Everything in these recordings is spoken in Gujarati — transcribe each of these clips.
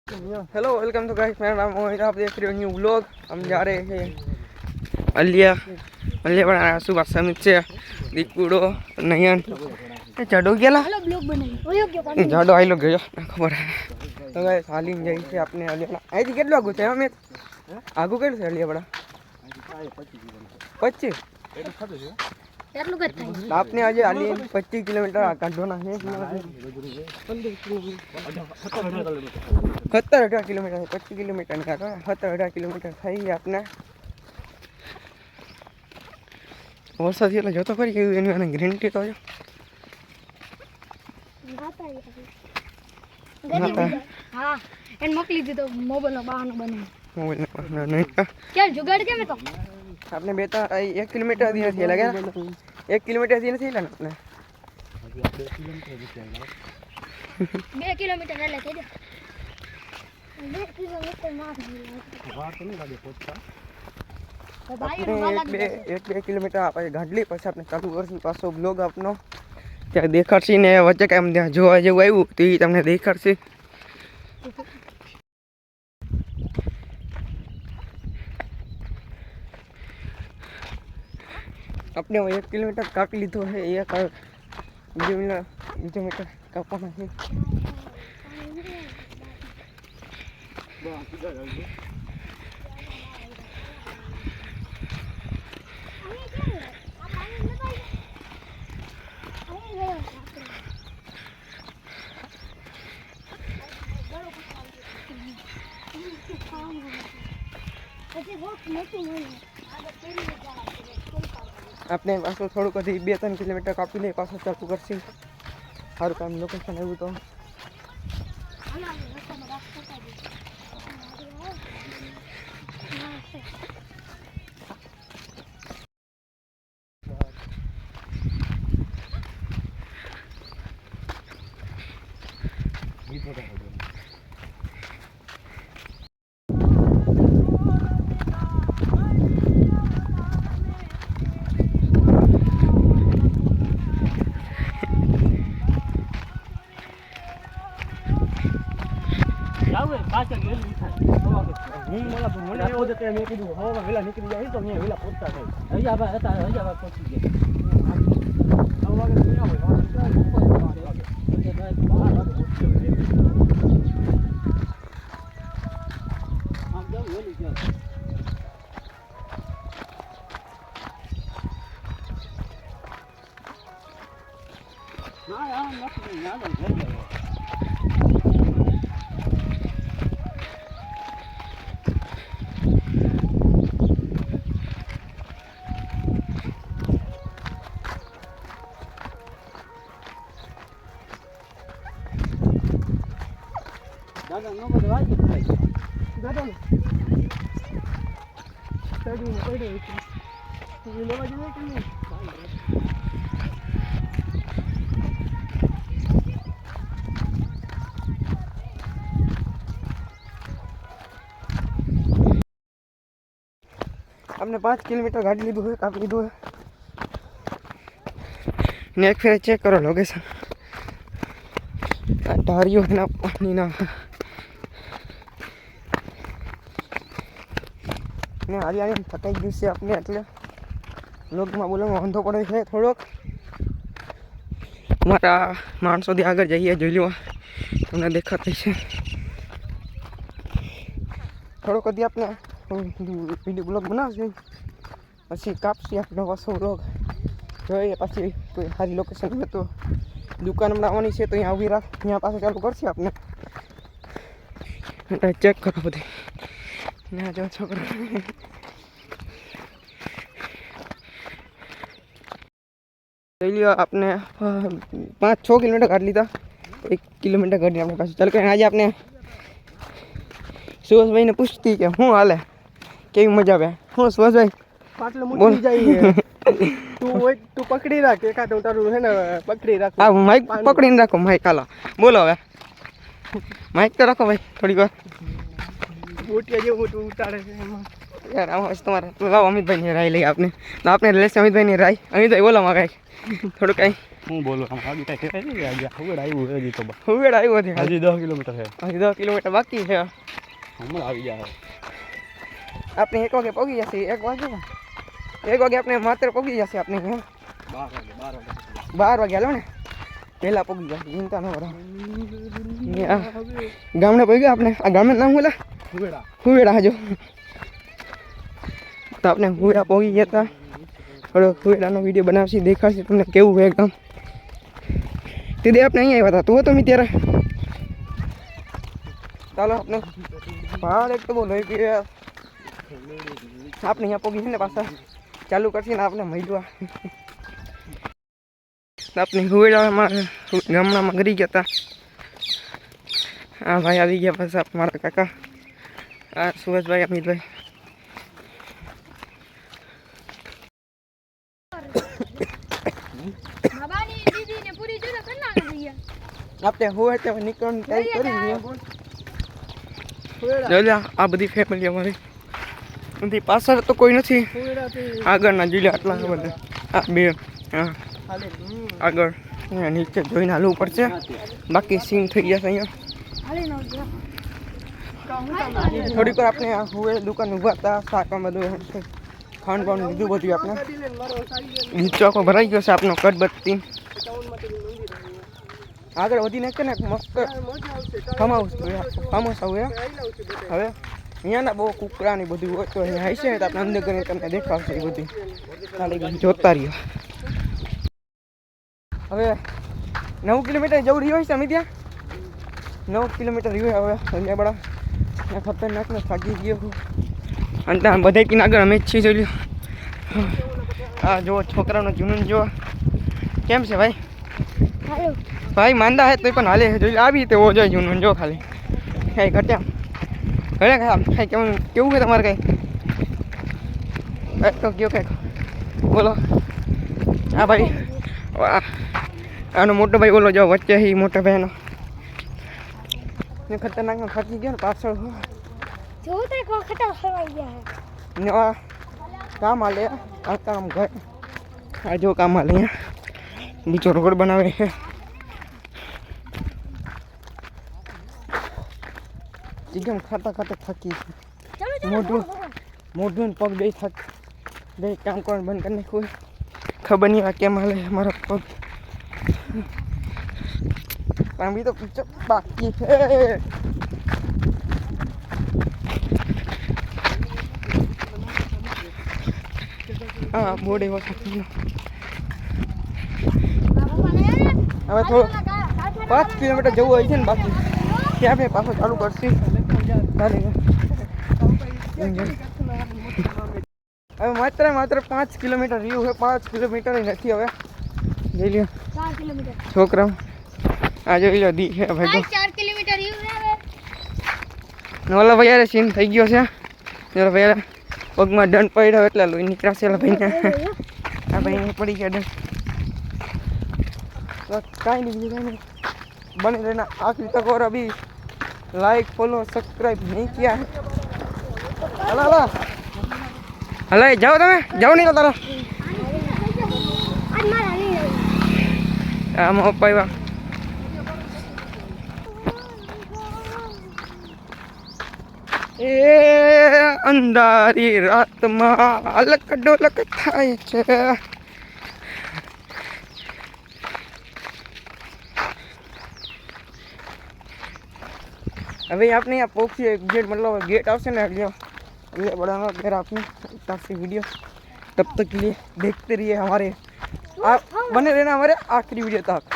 हेलो वेलकम टू गाइस, मेरा नाम मोहित, आप देख रहे हो न्यू व्लॉग। हम जा रहे हैं अलिया बना सुबह समित से दीपुड़ो नयन चढ़ो गया जाडो आई लोग गयो खबर है तो गाइस हाली में जाई से आपने अलिया आई थी કેટલું આગું છે અમે આગું કેટલું છે અલિયા બડા 25 એટલું કઈ થાય આપને આજે આલી 25 કિલોમીટર કાઢવાના છે 17-18 કિલોમીટર 25 કિલોમીટર કાઢો 17-18 કિલોમીટર થઈ આપને વરસાદ એટલે જોતો કરી કેવું એની ગેરંટી તો હા એને મોકલી દીધો મોબાઈલનો બહાનો બને મોબાઈલનો બહાનો નહીં ક્યાં જુગાડ કેમ તો आपने बेटा 1 किलोमीटर दी थी लगे 1 किलोमीटर दी थी ना आपने 2 किलोमीटर ले थे 2 किलोमीटर मार बात नहीं लागे पहुंचता एक 2 किलोमीटर आप गाडली પછી આપણે ચાલુ કરશું પાછો બ્લોગ આપનો ત્યાં દેખાડશે ને વચ્ચે કામ ત્યાં જોવા જેવું આવ્યું તો એ તમને દેખાડશે अपने 1 किलोमीटर कापी लीधो है एक बीजो मीटर कापवाना है अपने पास थोड़ा कभी 2-3 किलोमीटर कापी ले पास चालू कर सारू काम लोकेशन आव्યું तो હું મને એવો જ મેં કીધું હવા વેલા નીકળી જાય તો મેં વેલા પહોંચતા થાય હૈયા ભાઈ પહોંચી दादा नो बदे वाज दादा नो स्टडी में पड़े तो ये लेवा जाए कि नहीं हमने 5 किलोमीटर गाड़ी लीधो है कापी लीधो है ने एक फेर चेक करो लोकेशन टारियो है ना पानी ना ने आज आज थकाई गई से अपने એટલે લોકમાં બોલવામાં વાંધો પડે છે થોડોક મારા માણસોથી આગળ જઈએ જોઈ લો તમને દેખાતી છે થોડોક દી આપણે વિડિયો બ્લોગ બનાવશું પછી કાપસી આપણો પાછો બ્લોગ જોઈએ પછી કોઈ સારી લોકેશન હોય તો दुकान बनावानी है तो यहाँ भी राख यहाँ पास चालू कर आपने चेक करो बधे यहाँ जाओ छोकरा लियो आपने 5-6 किलोमीटर काट लीधा 1 किलोमीटर काटी अपने पास चल कर आज आपने सुभाष भाई ने पूछती कि हूँ हाले केवी मजा आवे हूँ सुभाष भाई पाटले मुठी जाइए तू पकड़ी राख एक हाथ तारू है ना पकड़ी राख हां माइक पकड़ीने राखो माइक हालो बोलो હવે माइक तो रखो भाई थोड़ी बार मोटिया जे मोटू उतारे છે यार आम हमें तुम्हारा तो लाओ अमित भाई ने राय ली आपने तो आपने ले से अमित भाई ने राय अमित भाई बोलो मां थोड़ा कहीं હું બોલું આમ આગળ કઈ કહેવાય નહીં આજે ખબર આવ્યું હજી તો हुए આવ્યો છે હજી 10 કિલોમીટર છે હજી 10 કિલોમીટર બાકી છે હમણાં આવી જાય આપણે 1 વાગે પહોંચી જશે 1 વાગે આપણે માત્ર પહોંચી જશે આપણે 12 વાગે હાલો ને પહેલા પહોંચી જશે ચિંતા ન કરો ગામડે પહોંચી ગયા આપણે આ ગામનું નામ બોલા હુવેડા જો તો આપણે હુવેડા પહોંચી ગયા હતા થોડો હુવેડાનો વિડીયો બનાવશે દેખાડશે તમને કેવું હોય ગામ તે આપણે અહીંયા આવ્યા હતા તું હતો મેં ત્યારે ચાલો આપણે પહાડ એક તો બહુ લઈ ગયા આપણે અહીંયા પહોંચી ને પાછા ચાલુ કરશે ને આપણે મળ્યું આપણે હુવેડામાં ગામડામાં ગરી ગયા હતા હા ભાઈ આવી ગયા પાછા મારા કાકા હા સુભાષભાઈ અમિતભાઈ આપણે હોય તો નીકળવાની તૈયારી કરી દઈએ આ બધી ફેમિલી અમારી નથી પાછળ તો કોઈ નથી આગળના જિલ્લા આટલા બધા આ બે હા આગળ અહીંયા નીચે જોઈને હાલવું પડશે બાકી સીન થઈ જશે અહીંયા થોડીક વાર આપણે હવે દુકાન ઊભા હતા શાકમાં બધું ખાંડ બાંડ લીધું બધું આપણે નીચો આખો ભરાઈ ગયો છે આપણો કટબત્તી આગળ વધીને છે ને મસ્ત ફાર્મ હાઉસ આવે હવે અહીંયાના બહુ કુકડા ને બધું હોય તો અહીંયા હશે ને તો આપણે અંદર કરીને તમને દેખાડશે એ બધી ખાલી બધું જોતા રહ્યો હવે 9 કિલોમીટર જવું રહ્યું છે અમે ત્યાં 9 કિલોમીટર રહ્યું હવે એટલે બડા ખતરનાક ને થાકી ગયો અને ત્યાં બધા પીને આગળ અમે જ છીએ જોઈ લ્યો હા જો છોકરાનો જુનૂન જો કેમ છે ભાઈ ભાઈ માંદા હે તો પણ હાલે જોઈ આવી રીતે ઓ જોઈ જુનૂન જો ખાલી કાંઈ ઘટ્યા ઘરે કાંઈ કેવું છે તમારે કાંઈ તો કયો કંઈક બોલો હા ભાઈ આનો મોટો ભાઈ બોલો જો વચ્ચે હી મોટા ભાઈનો ને ખતરનાકમાં થાકી ગયો ને પાછળ કામ હાલે આ કામ ઘર આ જો કામ હાલે અહીંયા બીજો રોડ બનાવે છે એકદમ ખાતા થાકી મોઢું પગ બે કામ કરવાનું બંધ કરી નાખ્યું ખબર નહીં આ કેમ હાલે મારા પગ પણ બી તો બાકી છે હા બોડી વોશ હવે થોડું 5 કિલોમીટર જવું હોય છે ને બાકી ત્યાં આપણે પાછો ચાલુ કરશું હવે માત્ર 5 કિલોમીટર રહ્યું છે 5 કિલોમીટર નથી હવે જોઈ લ્યો છોકરા આ જોઈ લો દી છે ભાઈ 4 કિલોમીટર ઓલા ભાઈ યાર સીન થઈ ગયો છે જરા ભાઈ પગમાં દંડ પડ્યો એટલે લોહી નીકળાશે ભાઈને આ ભાઈને પડી ગયા દંડ કાંઈ નહીં बने रहना आखिरी तक और अभी लाइक फॉलो सब्सक्राइब नहीं किया है हला हला हला जाओ તમે જાઓ નહીં તો તારો આમ પાઈવા એ અંધારી રાતમાં અલક ડોલક થાય છે अभी आपने यहाँ पहुँची गेट मतलब गेट आपसे ना लिया ये बड़ा घर आपने काफ़ी वीडियो तब तक के लिए देखते रहिए हमारे आप बने रहना हमारे आखिरी वीडियो तक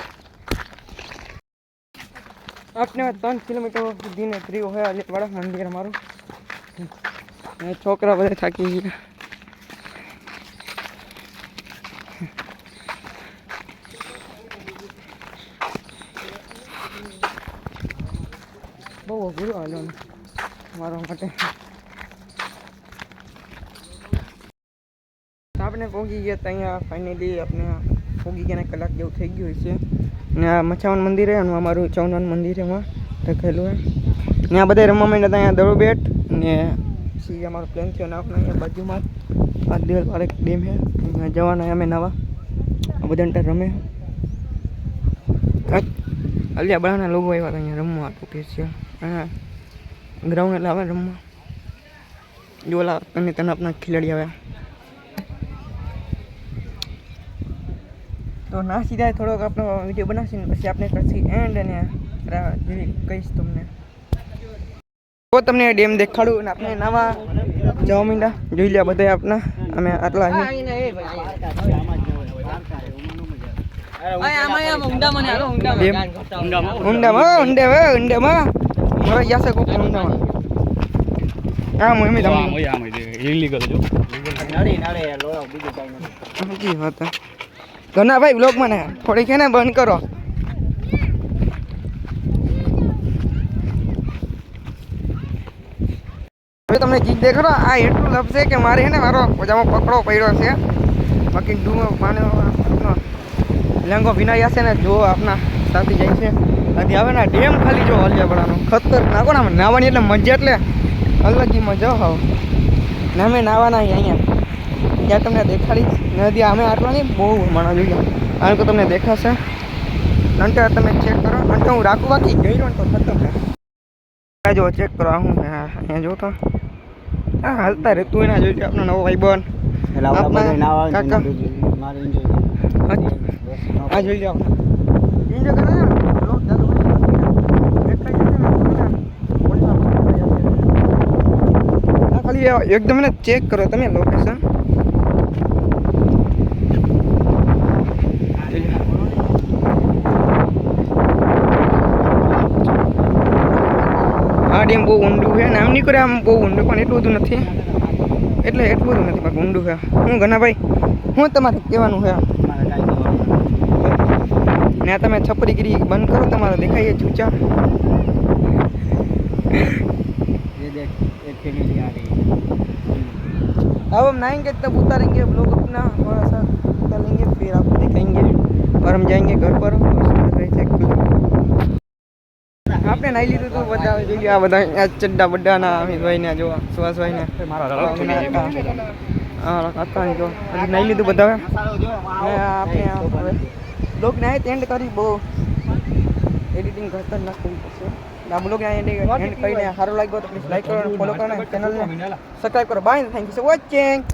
आपने 3 किलोमीटर दिन फ्री है अली बड़ा मंदिर हमारू छोकरा बड़े थाकी गया બહુ અઘરું હાલવાનું મારા માટે આપણે પહોંચી ગયા હતા અહીંયા ફાઇનલી આપણે પહોંચી ગયા કલાક જેવું થઈ ગયું છે ને આ મચાવન મંદિર છે અને અમારું ચૌનવાન મંદિર છે એમાં રખેલું છે ને આ બધા રમવા માંડ્યા હતા અહીંયા દડો બેટ ને પછી અમારો પ્લાન થયો નાખનો અહીંયા બાજુમાં આ દેલવાડ એક ડેમ છે અહીંયા જવાના અમે નવા બધા અંતર રમે અલ્યા બધાના લોકો આવ્યા હતા અહીંયા રમવા હતું સ્પેશિયલ હા ગ્રાઉન્ડ એટલે આવે રમવા જોલા તને આપણા ખિલાડી આવ્યા તો નાસી જાય થોડોક આપણો વિડીયો બનાવશે ને પછી આપણે કરશી એન્ડ અને જેવી કહીશ તમને તો તમને ડેમ દેખાડું અને આપણે નવા જવા માંડ્યા જોઈ લ્યા બધા આપણા અમે આટલા ઊંડામાં જશે કોક ઊંડામાં હા મોહમ્મદ ઇલીગલ જો ઘણા ભાઈ બ્લોગ મને થોડી છે ને બંધ કરો હવે તમને ચીજ દેખાડો આ એટલું લપશે કે મારે ને મારો પજામો પકડો પડ્યો છે બાકી ડૂમો પાણી લેંગો વિનાયા છે ને જો આપના સાથે જાય છે ત્યાંથી આવે ને ડેમ ખાલી જો અલિયાવાડાનો ખતરનાક ને આમ નાવાની એટલે મજા એટલે અલગ મજા હાવ ને અમે નાવાના અહીંયા ત્યાં તમને દેખાડીશ નદી અમે આટલા નહીં બહુ માણસ જોઈએ કારણ કે તમને દેખાશે અંતે તમે ચેક કરો અંતે હું રાખું બાકી ગયો ને તો ખતમ છે જો ચેક કરો હું અહીંયા જો તો હા હાલતા રહેતું એના જોઈ આપણો નવો ભાઈ બન હા જોઈ લો એન્જોય કરો ને બ્લોગ ચાલુ ખાલી એકદમ ને ચેક કરો તમે લોકેશન આ ડેમ બહુ ઊંડું છે ને આમ નીકળે આમ બહુ ઊંડું પણ એટલું બધું નથી એટલું બધું નથી બાકી ઊંડું છે હું ઘણા ભાઈ હું તમારે કહેવાનું છે ને તમે છપરીગીરી બંધ કરો તમારે દેખાઈએ ચૂચા अब हम नहाएंगे तब उतारेंगे ब्लॉग अपना थोड़ा सा उतारेंगे फिर आपको दिखाएंगे और हम जाएंगे घर पर आपने नाई લીધું તો બધા જોઈએ આ બધા ચડ્ડા બड्डाના અમિતભાઈ ને જો સુવાસભાઈ ને હા કાકા ને જો નાઈ લીધું બધા આપણે હવે બ્લોગ ને એન્ડ કરી બહુ એડિટિંગ કરતા નાખવું પડશે આ બ્લોગ એન્ડ કરીને સારું લાગ્યો તો પ્લીઝ લાઈક કરો અને ફોલો કરો અને ચેનલને સબસ્ક્રાઇબ કરો bye thank you for watching